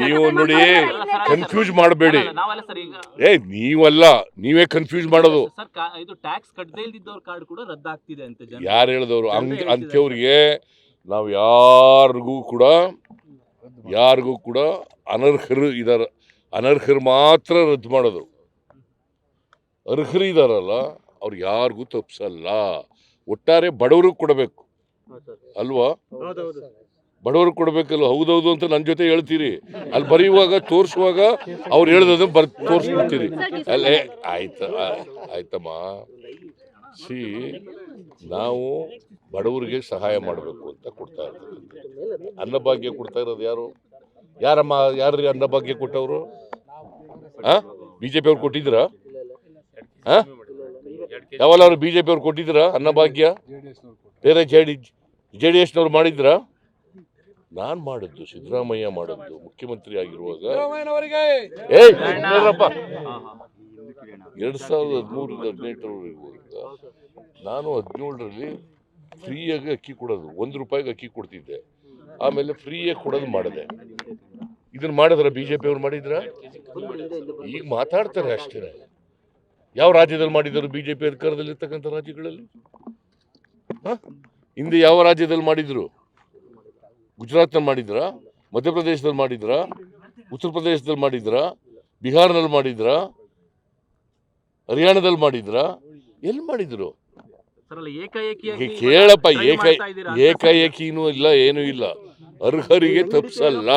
ನೀವು ನೋಡಿ ಕನ್ಫ್ಯೂಸ್ ಮಾಡಬೇಡಿ. ನೀವಲ್ಲ, ನೀವೇ ಕನ್ಫ್ಯೂಸ್ ಮಾಡೋದು. ಇದು ಟ್ಯಾಕ್ಸ್ ಕಟ್ಟದೇ ಇಲ್ದಿದ್ದವ್ರ ಕಾರ್ಡ್ ಕೂಡ ರದ್ದಾಗ್ತಿದೆ ಅಂತ ಯಾರು ಹೇಳಿದವರು? ಅಂಥವ್ರಿಗೆ ನಾವು ಯಾರಿಗೂ ಕೂಡ ಅನರ್ಹರು ಇದಾರೆ, ಅನರ್ಹರು ಮಾತ್ರ ರದ್ದು ಮಾಡೋದು. ಅರ್ಹರು ಇದಾರಲ್ಲ ಅವ್ರು ಯಾರಿಗೂ ತಪ್ಪಿಸಲ್ಲ. ಒಟ್ಟಾರೆ ಬಡವ್ರಿಗೆ ಕೊಡಬೇಕು ಅಲ್ವಾ? ಬಡವ್ರಿಗೆ ಕೊಡಬೇಕಲ್ವ? ಹೌದೌದು ಅಂತ ನನ್ನ ಜೊತೆ ಹೇಳ್ತೀರಿ, ಅಲ್ಲಿ ಬರೆಯುವಾಗ ತೋರಿಸುವಾಗ ಅವ್ರು ಹೇಳ್ದದನ್ನು ತೋರಿಸ್ಬಿಡ್ತೀರಿ. ಅಲ್ಲೇ ಆಯ್ತಮ್ಮ. ನಾವು ಬಡವರಿಗೆ ಸಹಾಯ ಮಾಡಬೇಕು ಅಂತ ಕೊಡ್ತಾ ಇರ್ತೀವಿ. ಅನ್ನಭಾಗ್ಯ ಕೊಡ್ತಾ ಇರೋದು ಯಾರ್ರಿ ಅನ್ನಭಾಗ್ಯ ಕೊಟ್ಟವರು? ಬಿಜೆಪಿ ಅವ್ರು ಕೊಟ್ಟಿದ್ರ? ಯಾವಲ್ಲ ಅವರು ಬಿಜೆಪಿ ಅವ್ರು ಕೊಟ್ಟಿದ್ರ ಅನ್ನಭಾಗ್ಯ? ಬೇರೆ JDS-ನವ್ರು ಮಾಡಿದ್ರ? ನಾನ್ ಮಾಡಿದ್ದು, ಸಿದ್ದರಾಮಯ್ಯ ಮಾಡಿದ್ದು, ಮುಖ್ಯಮಂತ್ರಿ ಆಗಿರುವಾಗ 2013-18 ನಾನು 17ರಲ್ಲಿ ಫ್ರೀಯಾಗಿ ಅಕ್ಕಿ ಕೊಡೋದು, ₹1 ಅಕ್ಕಿ ಕೊಡ್ತಿದ್ದೆ. ಆಮೇಲೆ ಫ್ರೀಯಾಗಿ ಕೊಡೋದು ಮಾಡಿದೆ. ಇದನ್ನ ಮಾಡಿದ್ರ ಬಿಜೆಪಿ ಅವ್ರು ಮಾಡಿದ್ರ? ಈಗ ಮಾತಾಡ್ತಾರೆ ಅಷ್ಟೇ. ಯಾವ ರಾಜ್ಯದಲ್ಲಿ ಮಾಡಿದರು ಬಿಜೆಪಿ ಅಧಿಕಾರದಲ್ಲಿರ್ತಕ್ಕಂಥ ರಾಜ್ಯಗಳಲ್ಲಿ? ಹಿಂದೆ ಯಾವ ರಾಜ್ಯದಲ್ಲಿ ಮಾಡಿದ್ರು? ಗುಜರಾತ್ನಲ್ಲಿ ಮಾಡಿದ್ರ? ಮಧ್ಯಪ್ರದೇಶದಲ್ಲಿ ಮಾಡಿದ್ರ? ಉತ್ತರ ಪ್ರದೇಶದಲ್ಲಿ ಮಾಡಿದ್ರ? ಬಿಹಾರ್ನಲ್ಲಿ ಮಾಡಿದ್ರ? ಹರಿಯಾಣದಲ್ಲಿ ಮಾಡಿದ್ರ? ಎಲ್ಲಿ ಮಾಡಿದ್ರು? ಕೇಳಪ್ಪ, ಏಕಾಏಕಿನೂ ಇಲ್ಲ, ಏನೂ ಇಲ್ಲ. ಅರ್ಹರಿಗೆ ತಪ್ಪಿಸಲ್ಲ.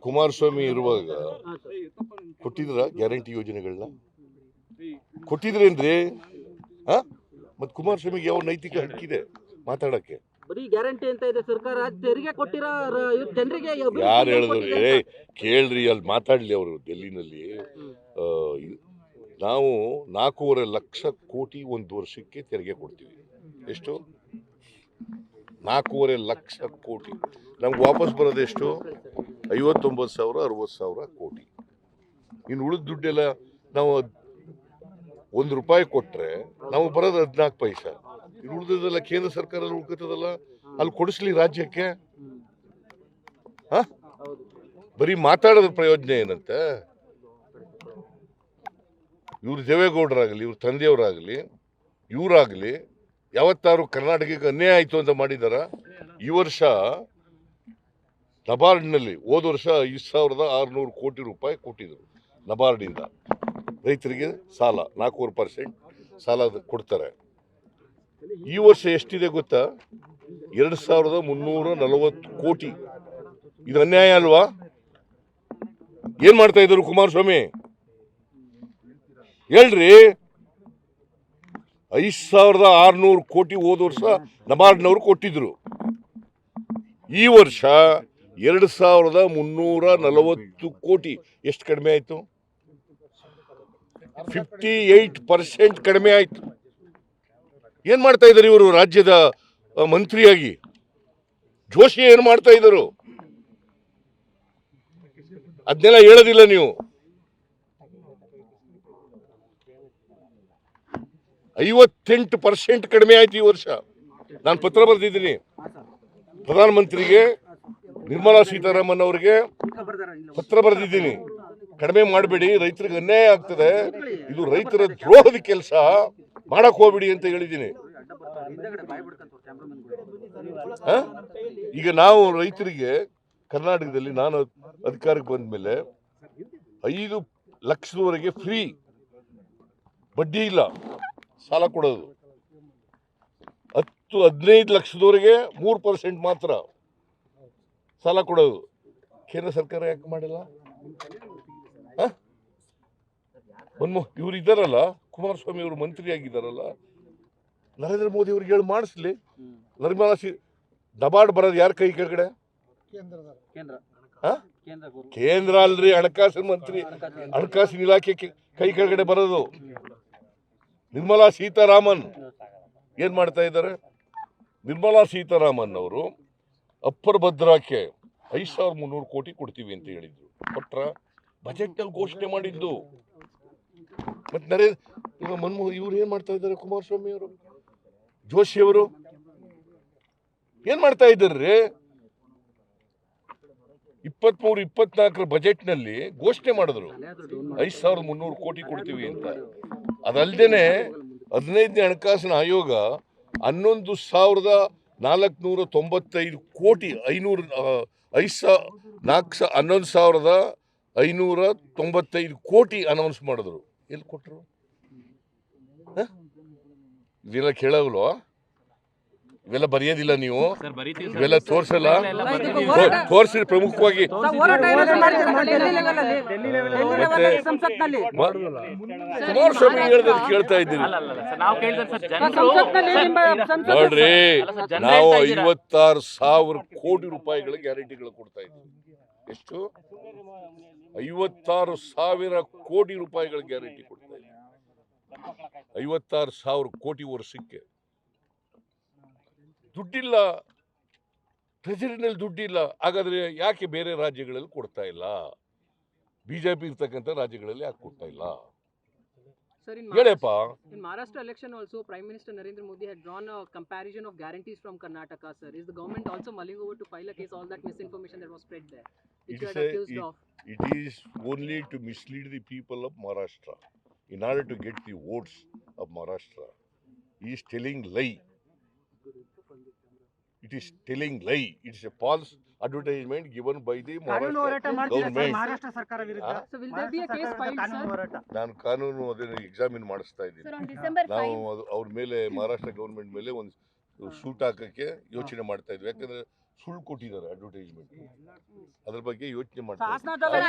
ಕುಮಾರಸ್ವಾಮಿ ಇರುವಾಗ ಕೊಟ್ಟಿದ್ರ ಗ್ಯಾರಂಟಿ ಯೋಜನೆಗಳನ್ನ? ಕೊಟ್ಟಿದ್ರೇನ್ರಿ? ಮತ್ ಕುಮಾರಸ್ವಾಮಿಗೆ ಯಾವ ನೈತಿಕ ಹಕ್ಕಿದೆ ಮಾತಾಡಕ್ಕೆ? ಗ್ಯಾರಂಟಿ ಅಂತ ಇದೆ ಸರ್ಕಾರ, ತೆರಿಗೆ ಕೊಟ್ಟಿರೋ ಜನರಿಗೆ ಯಾರು ಹೇಳಿದ್ರು? ಕೇಳ್ರಿ, ಅಲ್ಲಿ ಮಾತಾಡ್ಲಿ ಅವರು. ಡೆಲ್ಲಿನಲ್ಲಿ ನಾವು 4.5 ಲಕ್ಷ ಕೋಟಿ ಒಂದು ವರ್ಷಕ್ಕೆ ತೆರಿಗೆ ಕೊಡ್ತೀವಿ. ಎಷ್ಟು? 4.5 ಲಕ್ಷ ಕೋಟಿ. ನಮ್ಗೆ ವಾಪಸ್ ಬರೋದು ಎಷ್ಟು? 59,000 60,000 ಕೋಟಿ. ಇನ್ನು ಉಳಿದ ದುಡ್ಡೆಲ್ಲ ನಾವು ₹1 ಕೊಟ್ರೆ ನಮಗೆ ಬರೋದು 14 ಪೈಸೆ. ಇನ್ನು ಉಳಿದದೆಲ್ಲ ಕೇಂದ್ರ ಸರ್ಕಾರ ಉಳ್ಕೊತದಲ್ಲ, ಅಲ್ಲಿ ಕೊಡಿಸ್ಲಿ ರಾಜ್ಯಕ್ಕೆ. ಬರೀ ಮಾತಾಡೋದ್ರ ಪ್ರಯೋಜನ ಏನಂತೆ? ಇವ್ರು ದೇವೇಗೌಡರಾಗಲಿ, ಇವ್ರ ತಂದೆಯವರಾಗಲಿ, ಇವರಾಗಲಿ ಯಾವತ್ತಾರು ಕರ್ನಾಟಕಕ್ಕೆ ಅನ್ಯಾಯ ಆಯಿತು ಅಂತ ಮಾಡಿದಾರ? ಈ ವರ್ಷ ನಬಾರ್ಡ್ನಲ್ಲಿ ಹೋದ ವರ್ಷ 5,600 ಕೋಟಿ ರೂಪಾಯಿ ಕೊಟ್ಟಿದ್ರು ನಬಾರ್ಡಿಂದ ರೈತರಿಗೆ ಸಾಲ. 4% ಸಾಲ ಕೊಡ್ತಾರೆ. ಈ ವರ್ಷ ಎಷ್ಟಿದೆ ಗೊತ್ತಾ? 2,340 ಕೋಟಿ. ಇದು ಅನ್ಯಾಯ ಅಲ್ವಾ? ಏನ್ ಮಾಡ್ತಾ ಇದ್ರು ಕುಮಾರಸ್ವಾಮಿ? ಹೇಳ್ರಿ. 5,600 ಕೋಟಿ ಹೋದ ವರ್ಷ ನಬಾರ್ಡ್ನವರು ಕೊಟ್ಟಿದ್ರು. ಈ ವರ್ಷ 2,340 ಕೋಟಿ. ಎಷ್ಟು ಕಡಿಮೆ ಆಯ್ತು? 58% ಕಡಿಮೆ ಆಯ್ತು. ಏನ್ ಮಾಡ್ತಾ ಇದ್ದಾರೆ ಇವರು ರಾಜ್ಯದ ಮಂತ್ರಿಯಾಗಿ? ಜೋಶಿ ಏನ್ ಮಾಡ್ತಾ ಇದ್ರು? ಅದನ್ನೆಲ್ಲ ಹೇಳೋದಿಲ್ಲ ನೀವು. 58% ಕಡಿಮೆ ಆಯ್ತು ಈ ವರ್ಷ. ನಾನು ಪತ್ರ ಬರೆದಿದ್ದೀನಿ ಪ್ರಧಾನಮಂತ್ರಿಗೆ, ನಿರ್ಮಲಾ ಸೀತಾರಾಮನ್ ಅವರಿಗೆ ಪತ್ರ ಬರೆದಿದ್ದೀನಿ. ಕಡಿಮೆ ಮಾಡಬೇಡಿ, ರೈತರಿಗೆ ಅನ್ಯಾಯ ಆಗ್ತದೆ, ಇದು ರೈತರ ದ್ರೋಹದ ಕೆಲಸ, ಮಾಡಕ್ ಹೋಗ್ಬಿಡಿ ಅಂತ ಹೇಳಿದ್ದೀನಿ. ಈಗ ನಾವು ರೈತರಿಗೆ ಕರ್ನಾಟಕದಲ್ಲಿ ನಾನು ಅಧಿಕಾರಕ್ಕೆ ಬಂದ ಮೇಲೆ 5 ಲಕ್ಷದವರೆಗೆ ಫ್ರೀ, ಬಡ್ಡಿ ಇಲ್ಲ ಸಾಲ ಕೊಡೋದು. 10-15 ಲಕ್ಷದವರೆಗೆ 3% ಮಾತ್ರ ಸಾಲ ಕೊಡೋದು. ಕೇಂದ್ರ ಸರ್ಕಾರ ಯಾಕೆ ಮಾಡಿಲ್ಲ? ಇವ್ರು ಇದ್ದಾರಲ್ಲ, ಕುಮಾರಸ್ವಾಮಿ ಅವರು ಮಂತ್ರಿ ಆಗಿದ್ದಾರಲ್ಲ, ನರೇಂದ್ರ ಮೋದಿ ಅವ್ರಿಗೆ ಹೇಳಿ ಮಾಡಿಸ್ಲಿ. ನಿರ್ಮಲಾ ನಬಾರ್ಡ್ ಬರೋದು ಯಾರ ಕೈ ಕೆಳಗಡೆ? ಕೇಂದ್ರ ಅಲ್ರಿ, ಹಣಕಾಸಿನ ಮಂತ್ರಿ, ಹಣಕಾಸಿನ ಇಲಾಖೆ ಕೈ ಕೆಳಗಡೆ ಬರೋದು. ನಿರ್ಮಲಾ ಸೀತಾರಾಮನ್ ಏನ್ ಮಾಡ್ತಾ ಇದ್ದಾರೆ? ನಿರ್ಮಲಾ ಸೀತಾರಾಮನ್ ಅವರು ಅಪ್ಪರ್ ಭದ್ರಾಕ್ಕೆ 5,300 ಕೋಟಿ ಕೊಡ್ತೀವಿ ಅಂತ ಹೇಳಿದ್ರು. ಕೊಟ್ರ? ಬಜೆಟ್ ನಲ್ಲಿ ಘೋಷಣೆ ಮಾಡಿದ್ದು ಮತ್ತು ಈಗ ಮನಮೋಹನ್ ಇವ್ರು ಏನು ಮಾಡ್ತಾ ಇದ್ದಾರೆ, ಕುಮಾರಸ್ವಾಮಿ ಅವರು, ಜೋಶಿ ಅವರು ಏನು ಮಾಡ್ತಾ ಇದ್ದಾರೆ? 23-24 ಬಜೆಟ್ನಲ್ಲಿ ಘೋಷಣೆ ಮಾಡಿದ್ರು 5,300 ಕೋಟಿ ಕೊಡ್ತೀವಿ ಅಂತ. ಅದಲ್ಲದೆ 15ನೇ ಹಣಕಾಸಿನ ಆಯೋಗ 11,495 ಕೋಟಿ 11,595 ಕೋಟಿ ಅನೌನ್ಸ್ ಮಾಡಿದ್ರು. ಎಲ್ಲಿ ಕೊಟ್ಟರು? ಇದೆಲ್ಲ ಕೇಳಲ್ವಾ? ಇವೆಲ್ಲ ಬರೆಯೋದಿಲ್ಲ ನೀವು? ಸರ್ ಬರೀತೀವಿ ಸರ್. ಇವೆಲ್ಲ ತೋರಿಸಲ್ಲ? ತೋರಿಸಿ ಪ್ರಮುಖವಾಗಿ ಕುಮಾರಸ್ವಾಮಿ ಹೇಳಿದ್ರೆ ಕೇಳ್ತಾ ಇದ್ದೀರಿ. ಅಲ್ಲ ಸರ್, ನಾವು ಕೇಳಿದ್ರೆ ಸರ್ ಜನರು ನೋಡ್ರಿ, ಅಲ್ಲ ಸರ್, ಜನ ನಾವು ಹೇಳ್ತಾ ಇದ್ದೀರಾ? 56,000 ಕೋಟಿ ರೂಪಾಯಿಗಳ ಗ್ಯಾರಂಟಿಗಳು ಕೊಡ್ತಾ ಇದ್ದೀವಿ. ಎಷ್ಟು? 56,000 ಕೋಟಿ ರೂಪಾಯಿಗಳ ಗ್ಯಾರಂಟಿ ಕೊಡ್ತಾ ಇದ್ದೀವಿ. 56,000 ಕೋಟಿ ವರ್ಷಕ್ಕೆ. ದುಡ್ಡಿಲ್ಲ, ಟ್ರೆಜರಿನಲ್ಲಿ ದುಡ್ಡಿಲ್ಲ. ಹಾಗಾದ್ರೆ ಯಾಕೆ ಬೇರೆ ರಾಜ್ಯಗಳಲ್ಲಿ ಕೊಡ್ತಾ ಇಲ್ಲ? ಬಿಜೆಪಿ ಇರ್ತಕ್ಕಂಥ ರಾಜ್ಯಗಳಲ್ಲಿ ಯಾಕೆ ಕೊಡ್ತಾ ಇಲ್ಲ? Sir, ಹೇಳಪ್ಪ. in Maharashtra election also, Prime Minister Narendra Modi had drawn a comparison of guarantees from Karnataka, sir. Is the government also mulling over to file a case, all that misinformation that was spread there, which you had accused of? It is only to mislead the people of Maharashtra in order to get the votes of Maharashtra. He is telling lie. It is telling lie. It is a false advertisement given by the Maharashtra government. Maharashtra ಸರ್ಕಾರ ವಿರುದ್ಧ So will there be a case filed, sir? ನಾನು ಕಾನೂನು ಅದನ್ನು examine ಮಾಡಿಸ್ತಾ ಇದ್ದೀನಿ. ನಾವು ಅವ್ರ ಮೇಲೆ ಮಹಾರಾಷ್ಟ್ರ ಗೌರ್ಮೆಂಟ್ ಮೇಲೆ ಒಂದು ಸೂಟ್ ಹಾಕಕ್ಕೆ ಯೋಚನೆ ಮಾಡ್ತಾ ಇದ್ವಿ. ಯಾಕಂದ್ರೆ ಸುಳ್ಳು ಕೊಟ್ಟಿದ್ದಾರೆ ಅಡ್ವರ್ಟೈಸ್ಮೆಂಟ್. ಅದ್ರ ಬಗ್ಗೆ ಯೋಚನೆ ಮಾಡ್ತಾ ಇದ್ದೀವಿ.